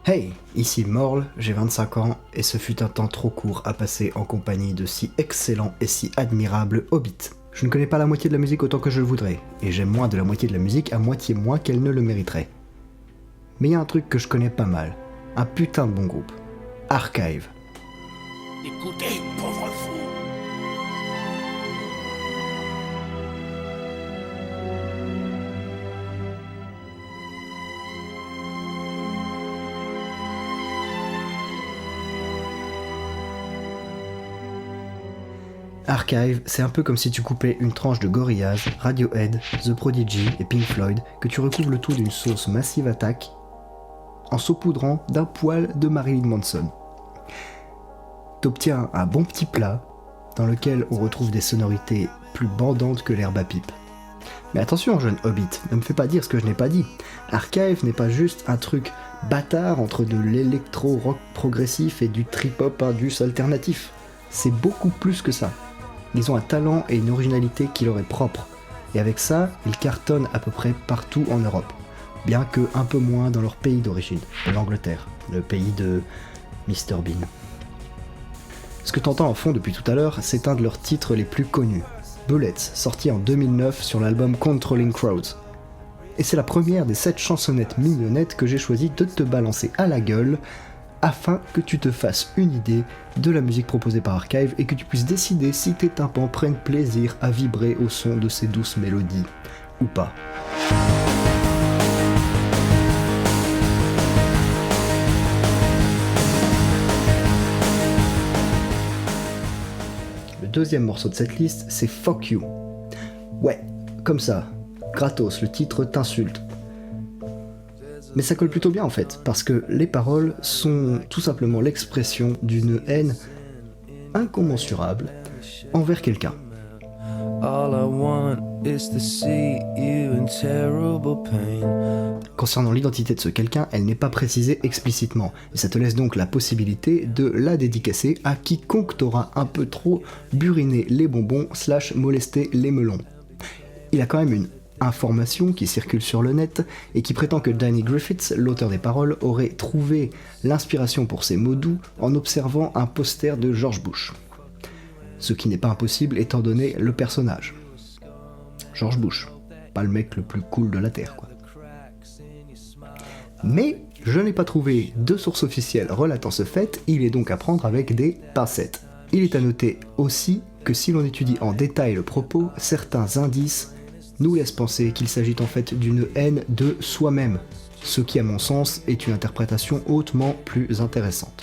Hey, ici Morle, j'ai 25 ans et ce fut un temps trop court à passer en compagnie de si excellents et si admirables hobbits. Je ne connais pas la moitié de la musique autant que je le voudrais, et j'aime moins de la moitié de la musique à moitié moins qu'elle ne le mériterait. Mais il y a un truc que je connais pas mal, un putain de bon groupe. Archive. Écoutez, pauvre fou. Archive, c'est un peu comme si tu coupais une tranche de Gorillaz, Radiohead, The Prodigy et Pink Floyd, que tu recouvres le tout d'une sauce Massive Attack, en saupoudrant d'un poil de Marilyn Manson. T'obtiens un bon petit plat, dans lequel on retrouve des sonorités plus bandantes que l'herbe à pipe. Mais attention, jeune hobbit, ne me fais pas dire ce que je n'ai pas dit. Archive n'est pas juste un truc bâtard entre de l'électro-rock progressif et du trip-hop indus alternatif. C'est beaucoup plus que ça. Ils ont un talent et une originalité qui leur est propre. Et avec ça, ils cartonnent à peu près partout en Europe. Bien que un peu moins dans leur pays d'origine, l'Angleterre, le pays de Mr Bean. Ce que t'entends en fond depuis tout à l'heure, c'est un de leurs titres les plus connus, Bullets, sorti en 2009 sur l'album Controlling Crowds. Et c'est la première des 7 chansonnettes mignonnettes que j'ai choisi de te balancer à la gueule, afin que tu te fasses une idée de la musique proposée par Archive et que tu puisses décider si tes tympans prennent plaisir à vibrer au son de ces douces mélodies, ou pas. Le deuxième morceau de cette liste, c'est Fuck You. Ouais, comme ça, gratos, le titre t'insulte. Mais ça colle plutôt bien en fait, parce que les paroles sont tout simplement l'expression d'une haine incommensurable envers quelqu'un. Concernant l'identité de ce quelqu'un, elle n'est pas précisée explicitement, et ça te laisse donc la possibilité de la dédicacer à quiconque t'aura un peu trop buriné les bonbons / molesté les melons. Il a quand même une information qui circule sur le net et qui prétend que Danny Griffiths, l'auteur des paroles, aurait trouvé l'inspiration pour ces mots doux en observant un poster de George Bush. Ce qui n'est pas impossible étant donné le personnage. George Bush, pas le mec le plus cool de la Terre, quoi. Mais je n'ai pas trouvé de source officielle relatant ce fait, il est donc à prendre avec des pincettes. Il est à noter aussi que si l'on étudie en détail le propos, certains indices nous laisse penser qu'il s'agit en fait d'une haine de soi-même, ce qui à mon sens est une interprétation hautement plus intéressante.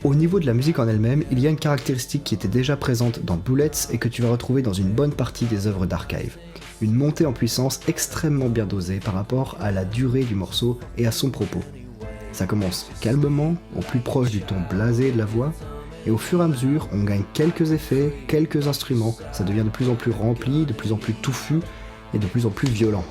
Au niveau de la musique en elle-même, il y a une caractéristique qui était déjà présente dans Bullets et que tu vas retrouver dans une bonne partie des œuvres d'Archive. Une montée en puissance extrêmement bien dosée par rapport à la durée du morceau et à son propos. Ça commence calmement, au plus proche du ton blasé de la voix, et au fur et à mesure, on gagne quelques effets, quelques instruments, ça devient de plus en plus rempli, de plus en plus touffu, et de plus en plus violent.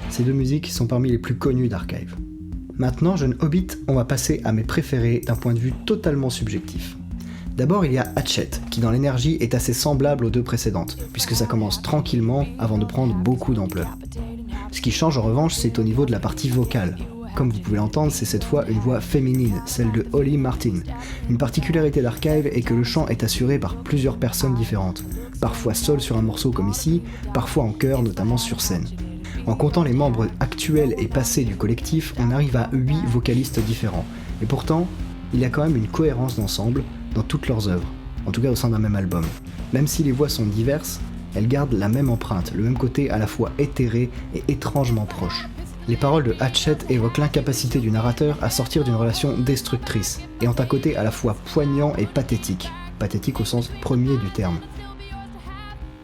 Ces deux musiques sont parmi les plus connues d'Archive. Maintenant, jeune hobbit, on va passer à mes préférés d'un point de vue totalement subjectif. D'abord, il y a Hatchet, qui dans l'énergie est assez semblable aux deux précédentes, puisque ça commence tranquillement avant de prendre beaucoup d'ampleur. Ce qui change en revanche, c'est au niveau de la partie vocale. Comme vous pouvez l'entendre, c'est cette fois une voix féminine, celle de Holly Martin. Une particularité d'Archive est que le chant est assuré par plusieurs personnes différentes, parfois seul sur un morceau comme ici, parfois en chœur, notamment sur scène. En comptant les membres actuels et passés du collectif, on arrive à 8 vocalistes différents. Et pourtant, il y a quand même une cohérence d'ensemble dans toutes leurs œuvres, en tout cas au sein d'un même album. Même si les voix sont diverses, elles gardent la même empreinte, le même côté à la fois éthéré et étrangement proche. Les paroles de Hatchet évoquent l'incapacité du narrateur à sortir d'une relation destructrice, et ont un côté à la fois poignant et pathétique au sens premier du terme.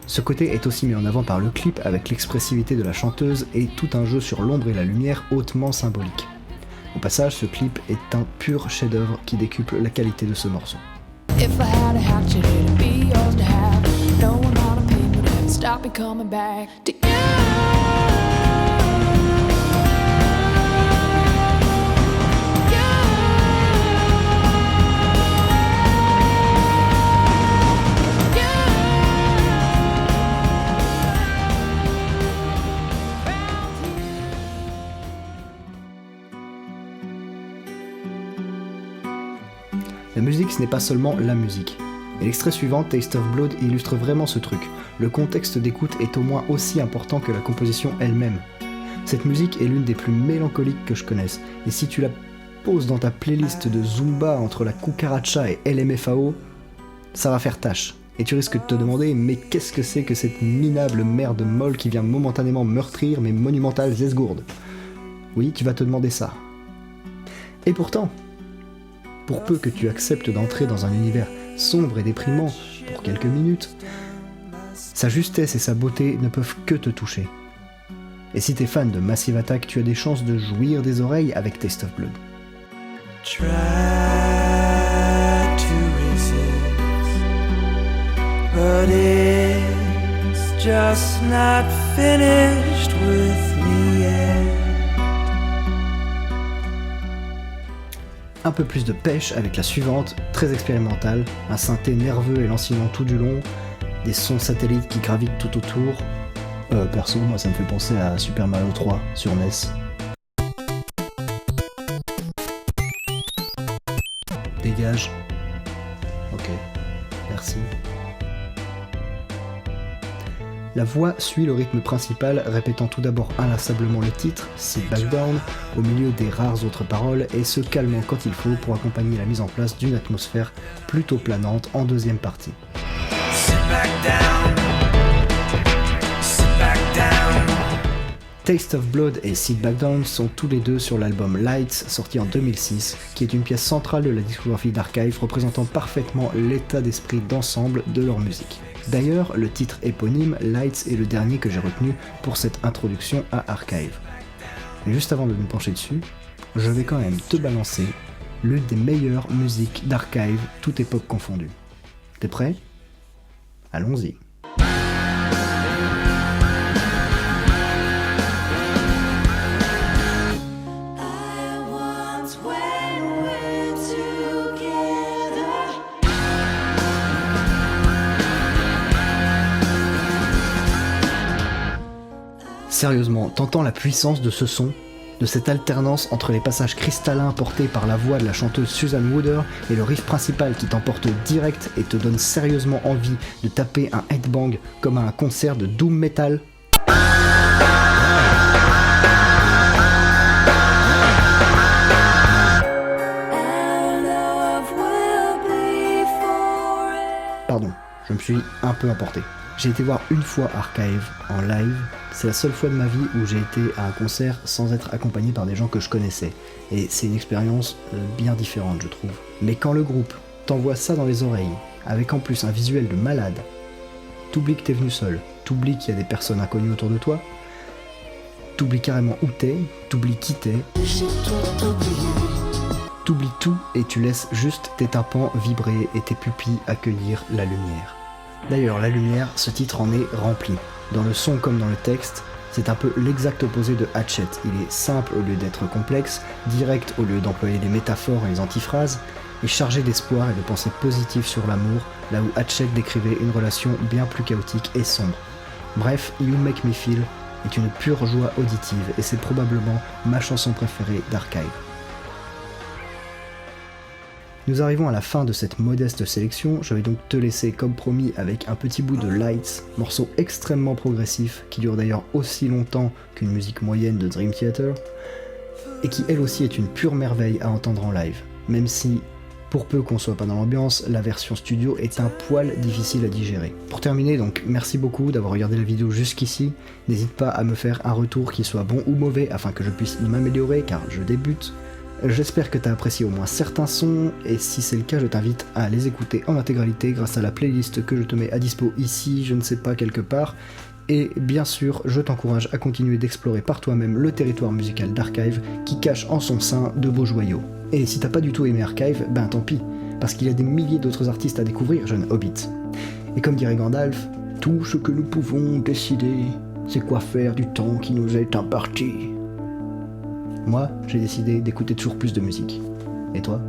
Ce côté est aussi mis en avant par le clip avec l'expressivité de la chanteuse et tout un jeu sur l'ombre et la lumière hautement symbolique. Au passage, ce clip est un pur chef-d'œuvre qui décuple la qualité de ce morceau. Stop me coming back to you. La musique, ce n'est pas seulement la musique. Et l'extrait suivant, Taste of Blood, illustre vraiment ce truc. Le contexte d'écoute est au moins aussi important que la composition elle-même. Cette musique est l'une des plus mélancoliques que je connaisse, et si tu la poses dans ta playlist de Zumba entre la cucaracha et LMFAO, ça va faire tâche. Et tu risques de te demander, mais qu'est-ce que c'est que cette minable merde molle qui vient momentanément meurtrir mes monumentales esgourdes ? Oui, tu vas te demander ça. Et pourtant, pour peu que tu acceptes d'entrer dans un univers sombre et déprimant pour quelques minutes, sa justesse et sa beauté ne peuvent que te toucher. Et si t'es fan de Massive Attack, tu as des chances de jouir des oreilles avec Taste of Blood. Try to resist, but it's just not finished with me yet. Un peu plus de pêche avec la suivante, très expérimentale, un synthé nerveux et lancinant tout du long, des sons satellites qui gravitent tout autour. Perso, moi ça me fait penser à Super Mario 3 sur NES. Dégage. Ok, merci. La voix suit le rythme principal, répétant tout d'abord inlassablement le titre, Sit Back Down, au milieu des rares autres paroles, et se calmant quand il faut pour accompagner la mise en place d'une atmosphère plutôt planante en deuxième partie. Sit back down. Sit back down. Taste of Blood et Sit Back Down sont tous les deux sur l'album Lights, sorti en 2006, qui est une pièce centrale de la discographie d'Archive, représentant parfaitement l'état d'esprit d'ensemble de leur musique. D'ailleurs, le titre éponyme, Lights, est le dernier que j'ai retenu pour cette introduction à Archive. Mais juste avant de me pencher dessus, je vais quand même te balancer l'une des meilleures musiques d'Archive, toute époque confondue. T'es prêt ? Allons-y. Sérieusement, t'entends la puissance de ce son, de cette alternance entre les passages cristallins portés par la voix de la chanteuse Susan Wooder et le riff principal qui t'emporte direct et te donne sérieusement envie de taper un headbang comme à un concert de doom metal. Pardon, je me suis un peu emporté. J'ai été voir une fois Archive en live, c'est la seule fois de ma vie où j'ai été à un concert sans être accompagné par des gens que je connaissais. Et c'est une expérience bien différente, je trouve. Mais quand le groupe t'envoie ça dans les oreilles, avec en plus un visuel de malade, t'oublies que t'es venu seul, t'oublies qu'il y a des personnes inconnues autour de toi, t'oublies carrément où t'es, t'oublies qui t'es, t'oublies tout et tu laisses juste tes tympans vibrer et tes pupilles accueillir la lumière. D'ailleurs, la lumière, ce titre en est rempli. Dans le son comme dans le texte, c'est un peu l'exact opposé de Hatchet. Il est simple au lieu d'être complexe, direct au lieu d'employer des métaphores et des antiphrases, et chargé d'espoir et de pensées positives sur l'amour, là où Hatchet décrivait une relation bien plus chaotique et sombre. Bref, You Make Me Feel est une pure joie auditive, et c'est probablement ma chanson préférée d'Archive. Nous arrivons à la fin de cette modeste sélection, je vais donc te laisser comme promis avec un petit bout de Lights, morceau extrêmement progressif, qui dure d'ailleurs aussi longtemps qu'une musique moyenne de Dream Theater, et qui elle aussi est une pure merveille à entendre en live, même si, pour peu qu'on soit pas dans l'ambiance, la version studio est un poil difficile à digérer. Pour terminer, donc merci beaucoup d'avoir regardé la vidéo jusqu'ici, n'hésite pas à me faire un retour qui soit bon ou mauvais afin que je puisse m'améliorer car je débute. J'espère que tu as apprécié au moins certains sons, et si c'est le cas, je t'invite à les écouter en intégralité grâce à la playlist que je te mets à dispo ici, je ne sais pas, quelque part. Et bien sûr, je t'encourage à continuer d'explorer par toi-même le territoire musical d'Archive qui cache en son sein de beaux joyaux. Et si t'as pas du tout aimé Archive, ben tant pis, parce qu'il y a des milliers d'autres artistes à découvrir, jeune Hobbit. Et comme dirait Gandalf, tout ce que nous pouvons décider, c'est quoi faire du temps qui nous est imparti. Moi, j'ai décidé d'écouter toujours plus de musique. Et toi ?